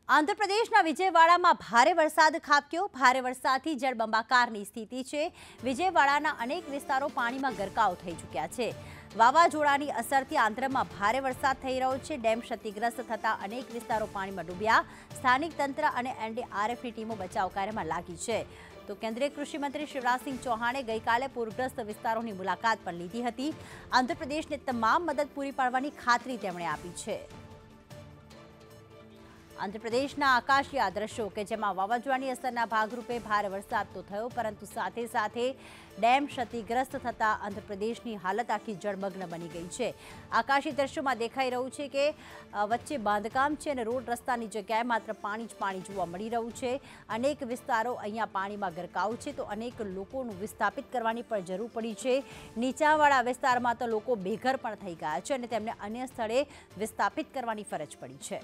આંધ્રપ્રદેશના વિજયવાડામાં ભારે વરસાદ ખાબક્યો। ભારે વરસાદથી જળબંબાકારની સ્થિતિ છે। વિજયવાડાના અનેક વિસ્તારો પાણીમાં ગરકાવ થઈ ચૂક્યા છે। વાવાઝોડાની અસરથી આંધ્રમાં ભારે વરસાદ થઈ રહ્યો છે। ડેમ ક્ષતિગ્રસ્ત થતા અનેક વિસ્તારો પાણીમાં ડૂબ્યા। સ્થાનિક તંત્ર અને એનડીઆરએફની ટીમો બચાવ કાર્યમાં લાગી છે। તો કેન્દ્રીય કૃષિ મંત્રી શિવરાજસિંહ ચૌહાણે ગઈકાલે પૂરગ્રસ્ત વિસ્તારોની મુલાકાત પણ લીધી હતી। આંધ્રપ્રદેશને તમામ મદદ પૂરી પાડવાની ખાતરી તેમણે આપી છે। આંધ્રપ્રદેશના આકાશી આ દ્રશ્યો કે જેમાં વાવાઝોડાની અસરના ભાગરૂપે ભારે વરસાદ તો થયો, પરંતુ સાથે સાથે ડેમ ક્ષતિગ્રસ્ત થતા આંધ્રપ્રદેશની હાલત આખી જળમગ્ન બની ગઈ છે। આકાશી દ્રશ્યોમાં દેખાઈ રહ્યું છે કે વચ્ચે બાંધકામ છે અને રોડ રસ્તાની જગ્યાએ માત્ર પાણી જ પાણી જોવા મળી રહ્યું છે। અનેક વિસ્તારો અહીંયા પાણીમાં ગરકાવ છે, તો અનેક લોકોનું વિસ્થાપિત કરવાની પણ જરૂર પડી છે। નીચાણવાળા વિસ્તારમાં તો લોકો બેઘર પણ થઈ ગયા છે અને તેમને અન્ય સ્થળે વિસ્થાપિત કરવાની ફરજ પડી છે।